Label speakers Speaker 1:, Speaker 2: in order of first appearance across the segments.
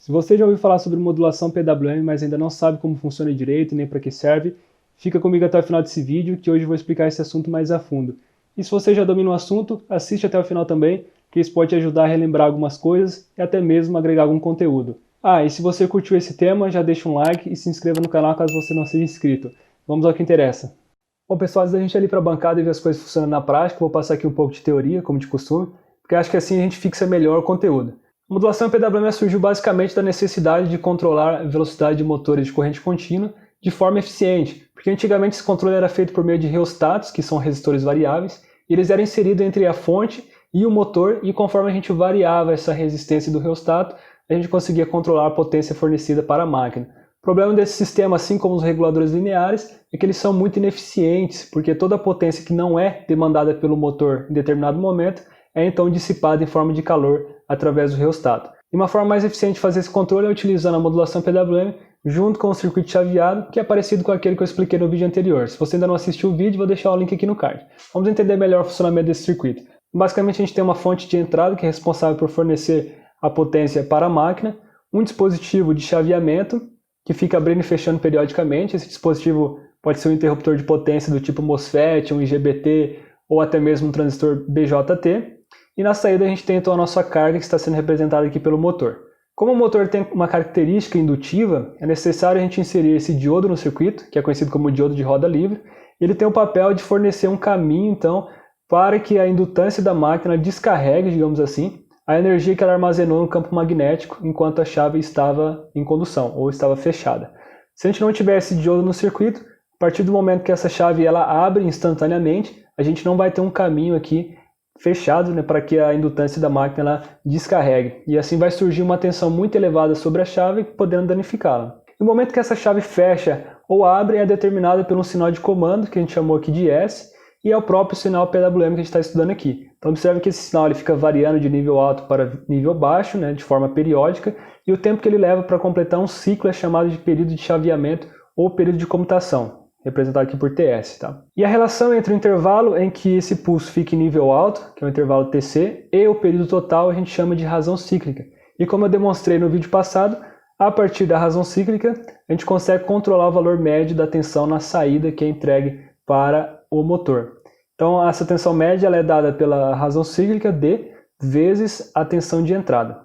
Speaker 1: Se você já ouviu falar sobre modulação PWM, mas ainda não sabe como funciona direito e nem para que serve, fica comigo até o final desse vídeo, que hoje eu vou explicar esse assunto mais a fundo. E se você já domina o assunto, assiste até o final também, que isso pode te ajudar a relembrar algumas coisas e até mesmo agregar algum conteúdo. E se você curtiu esse tema, já deixa um like e se inscreva no canal caso você não seja inscrito. Vamos ao que interessa. Bom, pessoal, antes da gente ir ali para a bancada e ver as coisas funcionando na prática, vou passar aqui um pouco de teoria, como de costume, porque acho que assim a gente fixa melhor o conteúdo. A modulação PWM surgiu basicamente da necessidade de controlar a velocidade de motores de corrente contínua de forma eficiente, porque antigamente esse controle era feito por meio de reostatos, que são resistores variáveis, e eles eram inseridos entre a fonte e o motor, e conforme a gente variava essa resistência do reostato, a gente conseguia controlar a potência fornecida para a máquina. O problema desse sistema, assim como os reguladores lineares, é que eles são muito ineficientes, porque toda a potência que não é demandada pelo motor em determinado momento é então dissipada em forma de calor através do reostato. E uma forma mais eficiente de fazer esse controle é utilizando a modulação PWM junto com o circuito chaveado, que é parecido com aquele que eu expliquei no vídeo anterior. Se você ainda não assistiu o vídeo, vou deixar o link aqui no card. Vamos entender melhor o funcionamento desse circuito. Basicamente a gente tem uma fonte de entrada que é responsável por fornecer a potência para a máquina, um dispositivo de chaveamento que fica abrindo e fechando periodicamente. Esse dispositivo pode ser um interruptor de potência do tipo MOSFET, um IGBT ou até mesmo um transistor BJT. E na saída a gente tem então a nossa carga que está sendo representada aqui pelo motor. Como o motor tem uma característica indutiva, é necessário a gente inserir esse diodo no circuito, que é conhecido como diodo de roda livre. Ele tem o papel de fornecer um caminho então para que a indutância da máquina descarregue, digamos assim, a energia que ela armazenou no campo magnético enquanto a chave estava em condução ou estava fechada. Se a gente não tiver esse diodo no circuito, a partir do momento que essa chave ela abre instantaneamente, a gente não vai ter um caminho aqui fechado, para que a indutância da máquina ela descarregue. E assim vai surgir uma tensão muito elevada sobre a chave, podendo danificá-la. No momento que essa chave fecha ou abre, é determinado por um sinal de comando, que a gente chamou aqui de S, e é o próprio sinal PWM que a gente está estudando aqui. Então observe que esse sinal ele fica variando de nível alto para nível baixo, de forma periódica, e o tempo que ele leva para completar um ciclo é chamado de período de chaveamento ou período de comutação, representado aqui por TS. E a relação entre o intervalo em que esse pulso fica em nível alto, que é o intervalo TC, e o período total a gente chama de razão cíclica. E como eu demonstrei no vídeo passado, a partir da razão cíclica, a gente consegue controlar o valor médio da tensão na saída que é entregue para o motor. Então essa tensão média ela é dada pela razão cíclica D vezes a tensão de entrada.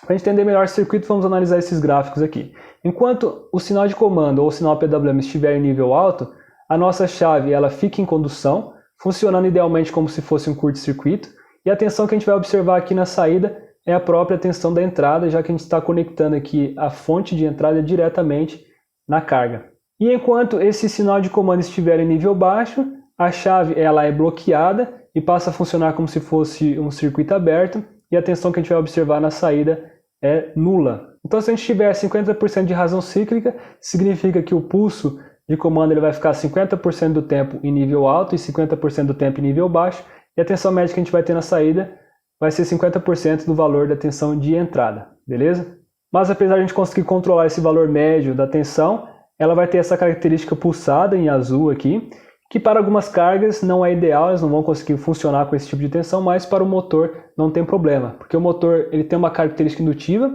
Speaker 1: Para entender melhor esse circuito, vamos analisar esses gráficos aqui. Enquanto o sinal de comando ou o sinal PWM estiver em nível alto, a nossa chave ela fica em condução, funcionando idealmente como se fosse um curto-circuito, e a tensão que a gente vai observar aqui na saída é a própria tensão da entrada, já que a gente está conectando aqui a fonte de entrada diretamente na carga. E enquanto esse sinal de comando estiver em nível baixo, a chave ela é bloqueada e passa a funcionar como se fosse um circuito aberto, e a tensão que a gente vai observar na saída é nula. Então se a gente tiver 50% de razão cíclica, significa que o pulso de comando ele vai ficar 50% do tempo em nível alto e 50% do tempo em nível baixo, e a tensão média que a gente vai ter na saída vai ser 50% do valor da tensão de entrada, beleza? Mas apesar de a gente conseguir controlar esse valor médio da tensão, ela vai ter essa característica pulsada em azul aqui, que para algumas cargas não é ideal, elas não vão conseguir funcionar com esse tipo de tensão, mas para o motor não tem problema, porque o motor ele tem uma característica indutiva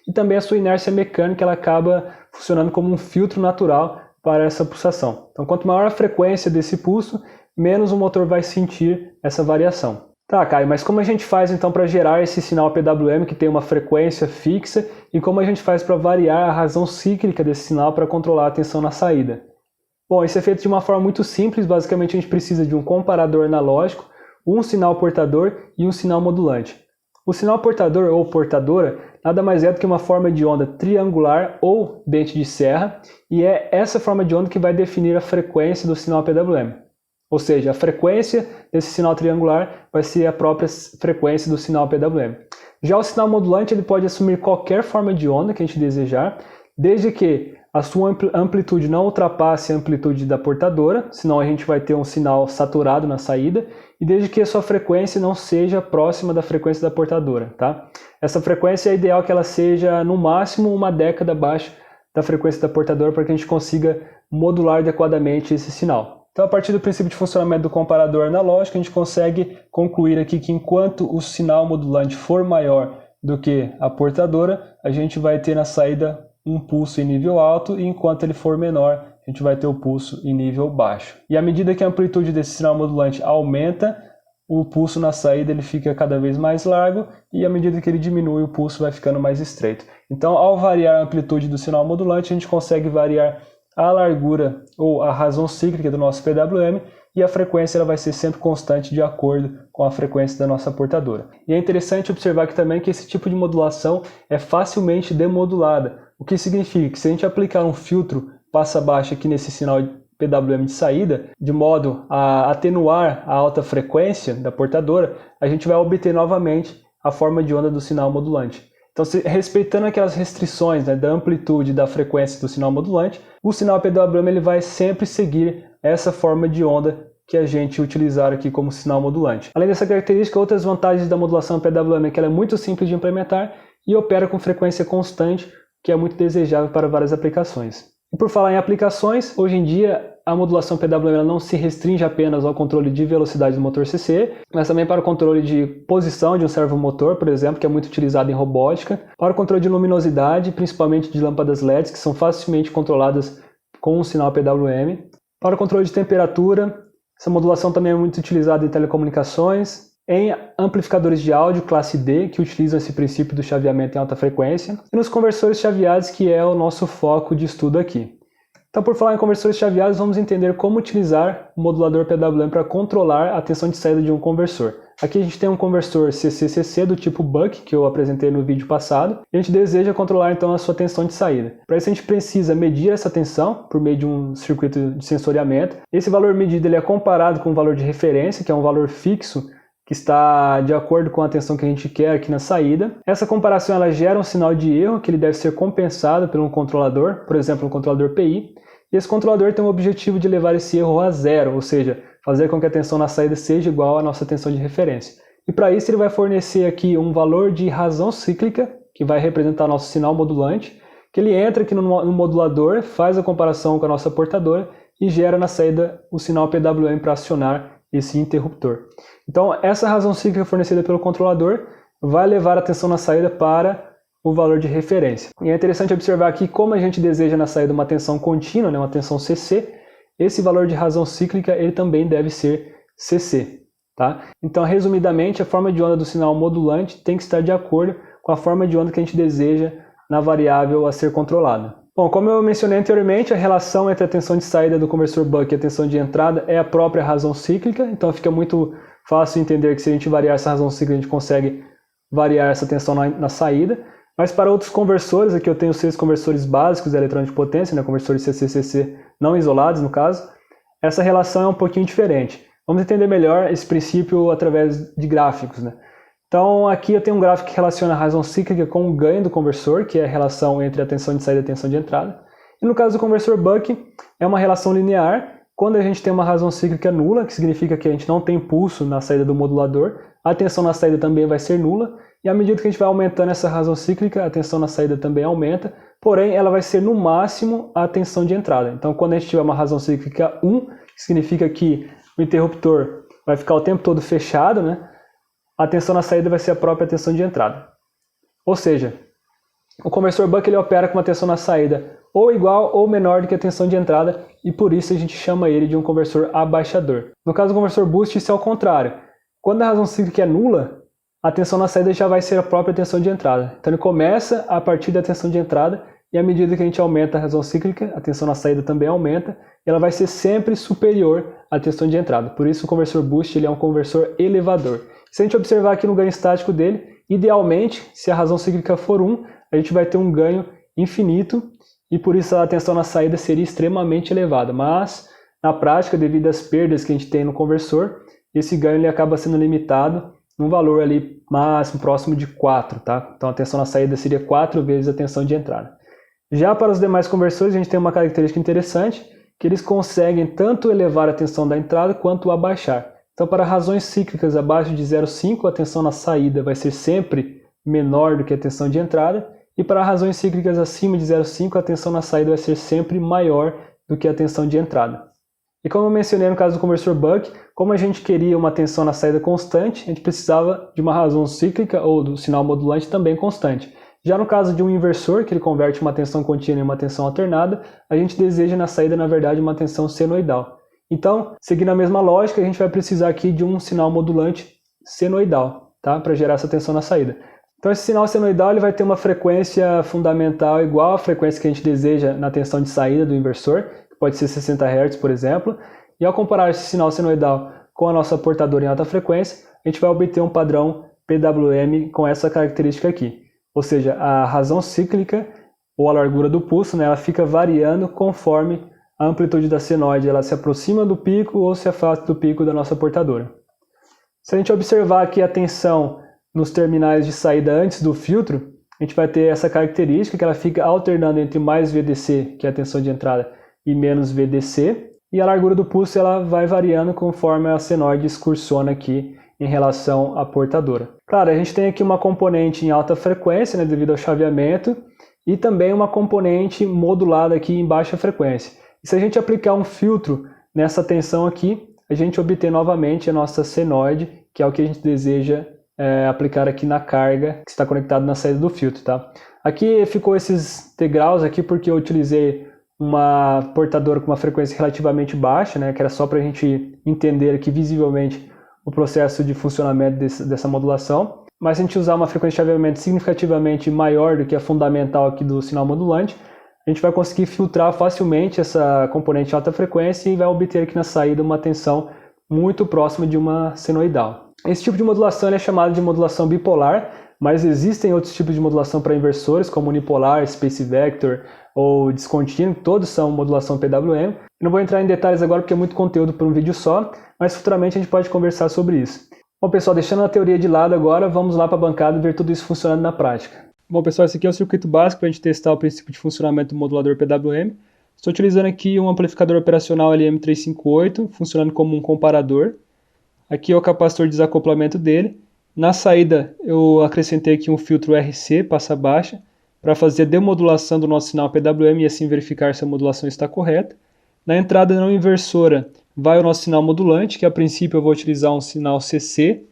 Speaker 1: e também a sua inércia mecânica ela acaba funcionando como um filtro natural para essa pulsação. Então quanto maior a frequência desse pulso, menos o motor vai sentir essa variação. Tá, Caio, mas como a gente faz então para gerar esse sinal PWM que tem uma frequência fixa e como a gente faz para variar a razão cíclica desse sinal para controlar a tensão na saída? Bom, isso é feito de uma forma muito simples. Basicamente a gente precisa de um comparador analógico, um sinal portador e um sinal modulante. O sinal portador ou portadora nada mais é do que uma forma de onda triangular ou dente de serra, e é essa forma de onda que vai definir a frequência do sinal PWM. Ou seja, a frequência desse sinal triangular vai ser a própria frequência do sinal PWM. Já o sinal modulante ele pode assumir qualquer forma de onda que a gente desejar, desde que a sua amplitude não ultrapasse a amplitude da portadora, senão a gente vai ter um sinal saturado na saída, e desde que a sua frequência não seja próxima da frequência da portadora. Essa frequência é ideal que ela seja no máximo uma década abaixo da frequência da portadora para que a gente consiga modular adequadamente esse sinal. Então, a partir do princípio de funcionamento do comparador analógico, a gente consegue concluir aqui que enquanto o sinal modulante for maior do que a portadora, a gente vai ter na saída um pulso em nível alto, e enquanto ele for menor, a gente vai ter o pulso em nível baixo. E à medida que a amplitude desse sinal modulante aumenta, o pulso na saída ele fica cada vez mais largo, e à medida que ele diminui, o pulso vai ficando mais estreito. Então, ao variar a amplitude do sinal modulante, a gente consegue variar a largura ou a razão cíclica do nosso PWM, e a frequência ela vai ser sempre constante de acordo com a frequência da nossa portadora. E é interessante observar aqui também que esse tipo de modulação é facilmente demodulada, o que significa que se a gente aplicar um filtro passa baixo aqui nesse sinal PWM de saída, de modo a atenuar a alta frequência da portadora, a gente vai obter novamente a forma de onda do sinal modulante. Então, respeitando aquelas restrições, né, da amplitude e da frequência do sinal modulante, o sinal PWM ele vai sempre seguir essa forma de onda que a gente utilizar aqui como sinal modulante. Além dessa característica, outras vantagens da modulação PWM é que ela é muito simples de implementar e opera com frequência constante, que é muito desejável para várias aplicações. E por falar em aplicações, hoje em dia a modulação PWM ela não se restringe apenas ao controle de velocidade do motor CC, mas também para o controle de posição de um servomotor, por exemplo, que é muito utilizado em robótica, para o controle de luminosidade, principalmente de lâmpadas LEDs, que são facilmente controladas com o sinal PWM, para o controle de temperatura. Essa modulação também é muito utilizada em telecomunicações, em amplificadores de áudio classe D, que utilizam esse princípio do chaveamento em alta frequência, e nos conversores chaveados, que é o nosso foco de estudo aqui. Então, por falar em conversores chaveados, vamos entender como utilizar o modulador PWM para controlar a tensão de saída de um conversor. Aqui a gente tem um conversor CC-CC do tipo Buck, que eu apresentei no vídeo passado, e a gente deseja controlar então a sua tensão de saída. Para isso a gente precisa medir essa tensão por meio de um circuito de sensoriamento. Esse valor medido ele é comparado com o valor de referência, que é um valor fixo, que está de acordo com a tensão que a gente quer aqui na saída. Essa comparação ela gera um sinal de erro que ele deve ser compensado por um controlador, por exemplo, um controlador PI. E esse controlador tem o objetivo de levar esse erro a zero, ou seja, fazer com que a tensão na saída seja igual à nossa tensão de referência. E para isso ele vai fornecer aqui um valor de razão cíclica, que vai representar nosso sinal modulante, que ele entra aqui no modulador, faz a comparação com a nossa portadora e gera na saída o sinal PWM para acionar esse interruptor. Então, essa razão cíclica fornecida pelo controlador vai levar a tensão na saída para o valor de referência. E é interessante observar aqui como a gente deseja na saída uma tensão contínua, né, uma tensão CC, esse valor de razão cíclica ele também deve ser CC. Tá? Então, resumidamente, a forma de onda do sinal modulante tem que estar de acordo com a forma de onda que a gente deseja na variável a ser controlada. Bom, como eu mencionei anteriormente, a relação entre a tensão de saída do conversor Buck e a tensão de entrada é a própria razão cíclica, então fica muito fácil entender que se a gente variar essa razão cíclica, a gente consegue variar essa tensão na saída. Mas para outros conversores, aqui eu tenho 6 conversores básicos de eletrônica de potência, né, conversores CC-CC não isolados no caso, essa relação é um pouquinho diferente. Vamos entender melhor esse princípio através de gráficos, né? Então aqui eu tenho um gráfico que relaciona a razão cíclica com o ganho do conversor, que é a relação entre a tensão de saída e a tensão de entrada. E no caso do conversor Buck, é uma relação linear. Quando a gente tem uma razão cíclica nula, que significa que a gente não tem pulso na saída do modulador, a tensão na saída também vai ser nula. E à medida que a gente vai aumentando essa razão cíclica, a tensão na saída também aumenta, porém ela vai ser no máximo a tensão de entrada. Então quando a gente tiver uma razão cíclica 1, que significa que o interruptor vai ficar o tempo todo fechado, né? A tensão na saída vai ser a própria tensão de entrada. Ou seja, o conversor Buck ele opera com uma tensão na saída ou igual ou menor do que a tensão de entrada, e por isso a gente chama ele de um conversor abaixador. No caso do conversor boost, isso é o contrário. Quando a razão cíclica é nula, a tensão na saída já vai ser a própria tensão de entrada. Então ele começa a partir da tensão de entrada, e à medida que a gente aumenta a razão cíclica, a tensão na saída também aumenta, e ela vai ser sempre superior à tensão de entrada. Por isso o conversor boost ele é um conversor elevador. Se a gente observar aqui no ganho estático dele, idealmente, se a razão cíclica for 1, a gente vai ter um ganho infinito, e por isso a tensão na saída seria extremamente elevada. Mas, na prática, devido às perdas que a gente tem no conversor, esse ganho ele acaba sendo limitado num valor ali máximo próximo de 4, tá? Então a tensão na saída seria 4 vezes a tensão de entrada. Já para os demais conversores, a gente tem uma característica interessante, que eles conseguem tanto elevar a tensão da entrada quanto abaixar. Então, para razões cíclicas abaixo de 0,5, a tensão na saída vai ser sempre menor do que a tensão de entrada, e para razões cíclicas acima de 0,5, a tensão na saída vai ser sempre maior do que a tensão de entrada. E como eu mencionei no caso do conversor Buck, como a gente queria uma tensão na saída constante, a gente precisava de uma razão cíclica ou do sinal modulante também constante. Já no caso de um inversor, que ele converte uma tensão contínua em uma tensão alternada, a gente deseja na saída, na verdade, uma tensão senoidal. Então, seguindo a mesma lógica, a gente vai precisar aqui de um sinal modulante senoidal, tá? Para gerar essa tensão na saída. Então esse sinal senoidal ele vai ter uma frequência fundamental igual à frequência que a gente deseja na tensão de saída do inversor, que pode ser 60 Hz, por exemplo. E ao comparar esse sinal senoidal com a nossa portadora em alta frequência, a gente vai obter um padrão PWM com essa característica aqui. Ou seja, a razão cíclica ou a largura do pulso, né, ela fica variando conforme a amplitude da senoide ela se aproxima do pico ou se afasta do pico da nossa portadora. Se a gente observar aqui a tensão nos terminais de saída antes do filtro, a gente vai ter essa característica que ela fica alternando entre mais VDC, que é a tensão de entrada, e menos VDC, e a largura do pulso ela vai variando conforme a senoide excursiona aqui em relação à portadora. Claro, a gente tem aqui uma componente em alta frequência, né, devido ao chaveamento, e também uma componente modulada aqui em baixa frequência. E se a gente aplicar um filtro nessa tensão aqui, a gente obtém novamente a nossa senoide, que é o que a gente deseja aplicar aqui na carga que está conectado na saída do filtro, tá? Aqui ficou esses degraus aqui porque eu utilizei uma portadora com uma frequência relativamente baixa, né, que era só para a gente entender aqui visivelmente o processo de funcionamento dessa modulação. Mas se a gente usar uma frequência de chaveamento significativamente maior do que a fundamental aqui do sinal modulante, a gente vai conseguir filtrar facilmente essa componente de alta frequência e vai obter aqui na saída uma tensão muito próxima de uma senoidal. Esse tipo de modulação é chamado de modulação bipolar, mas existem outros tipos de modulação para inversores, como unipolar, space vector ou discontínuo, todos são modulação PWM. Eu não vou entrar em detalhes agora porque é muito conteúdo para um vídeo só, mas futuramente a gente pode conversar sobre isso. Bom pessoal, deixando a teoria de lado agora, vamos lá para a bancada e ver tudo isso funcionando na prática. Bom pessoal, esse aqui é o circuito básico para a gente testar o princípio de funcionamento do modulador PWM. Estou utilizando aqui um amplificador operacional LM358, funcionando como um comparador. Aqui é o capacitor de desacoplamento dele. Na saída eu acrescentei aqui um filtro RC, passa baixa, para fazer a demodulação do nosso sinal PWM e assim verificar se a modulação está correta. Na entrada não inversora vai o nosso sinal modulante, que a princípio eu vou utilizar um sinal CC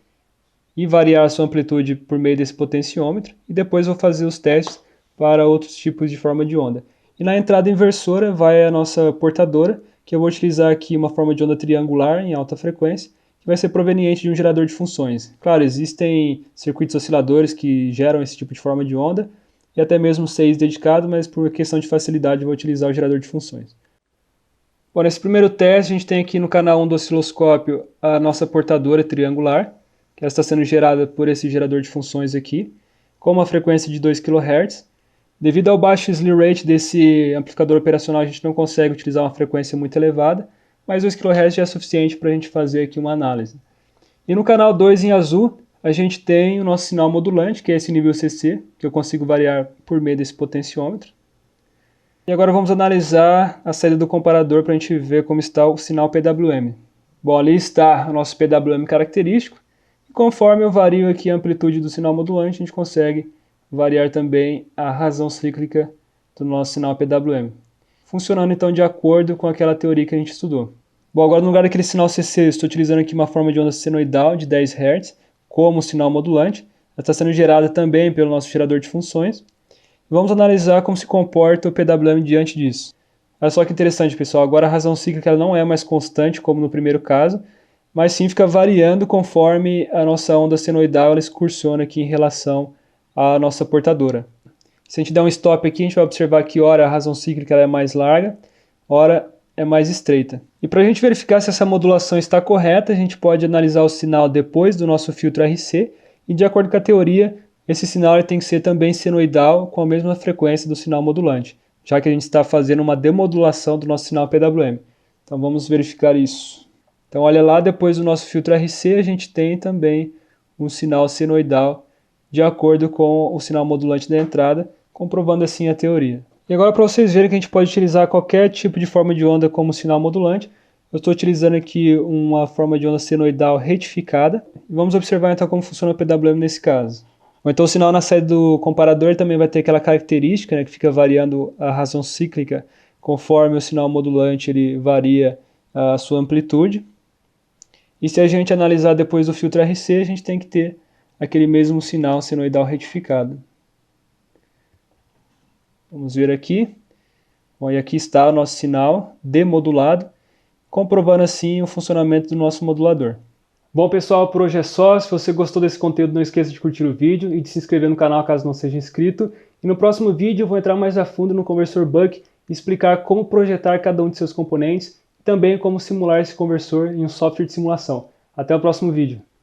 Speaker 1: e variar a sua amplitude por meio desse potenciômetro. E depois vou fazer os testes para outros tipos de forma de onda. E na entrada inversora vai a nossa portadora, que eu vou utilizar aqui uma forma de onda triangular em alta frequência, que vai ser proveniente de um gerador de funções. Claro, existem circuitos osciladores que geram esse tipo de forma de onda, e até mesmo 6 dedicado, mas por questão de facilidade eu vou utilizar o gerador de funções. Bom, nesse primeiro teste a gente tem aqui no canal 1 do osciloscópio a nossa portadora triangular, que ela está sendo gerada por esse gerador de funções aqui, com uma frequência de 2 kHz. Devido ao baixo slew rate desse amplificador operacional, a gente não consegue utilizar uma frequência muito elevada, mas 2 kHz já é suficiente para a gente fazer aqui uma análise. E no canal 2 em azul, a gente tem o nosso sinal modulante, que é esse nível CC, que eu consigo variar por meio desse potenciômetro. E agora vamos analisar a saída do comparador para a gente ver como está o sinal PWM. Bom, ali está o nosso PWM característico. E conforme eu vario aqui a amplitude do sinal modulante, a gente consegue variar também a razão cíclica do nosso sinal PWM. Funcionando então de acordo com aquela teoria que a gente estudou. Bom, agora no lugar daquele sinal CC, eu estou utilizando aqui uma forma de onda senoidal de 10 Hz como sinal modulante. Ela está sendo gerada também pelo nosso gerador de funções. Vamos analisar como se comporta o PWM diante disso. Olha só que interessante, pessoal. Agora a razão cíclica ela não é mais constante, como no primeiro caso, mas sim fica variando conforme a nossa onda senoidal ela excursiona aqui em relação à nossa portadora. Se a gente der um stop aqui, a gente vai observar que ora a razão cíclica ela é mais larga, ora é mais estreita. E para a gente verificar se essa modulação está correta, a gente pode analisar o sinal depois do nosso filtro RC, e de acordo com a teoria, esse sinal tem que ser também senoidal com a mesma frequência do sinal modulante, já que a gente está fazendo uma demodulação do nosso sinal PWM. Então vamos verificar isso. Então olha lá, depois do nosso filtro RC, a gente tem também um sinal senoidal de acordo com o sinal modulante da entrada, comprovando assim a teoria. E agora para vocês verem que a gente pode utilizar qualquer tipo de forma de onda como sinal modulante, eu estou utilizando aqui uma forma de onda senoidal retificada. E vamos observar então como funciona o PWM nesse caso. Ou então o sinal na saída do comparador também vai ter aquela característica, né, que fica variando a razão cíclica conforme o sinal modulante ele varia a sua amplitude. E se a gente analisar depois o filtro RC, a gente tem que ter aquele mesmo sinal senoidal retificado. Vamos ver aqui. Bom, e aqui está o nosso sinal demodulado, comprovando assim o funcionamento do nosso modulador. Bom pessoal, por hoje é só. Se você gostou desse conteúdo, não esqueça de curtir o vídeo e de se inscrever no canal caso não seja inscrito. E no próximo vídeo eu vou entrar mais a fundo no conversor Buck e explicar como projetar cada um de seus componentes e também como simular esse conversor em um software de simulação. Até o próximo vídeo.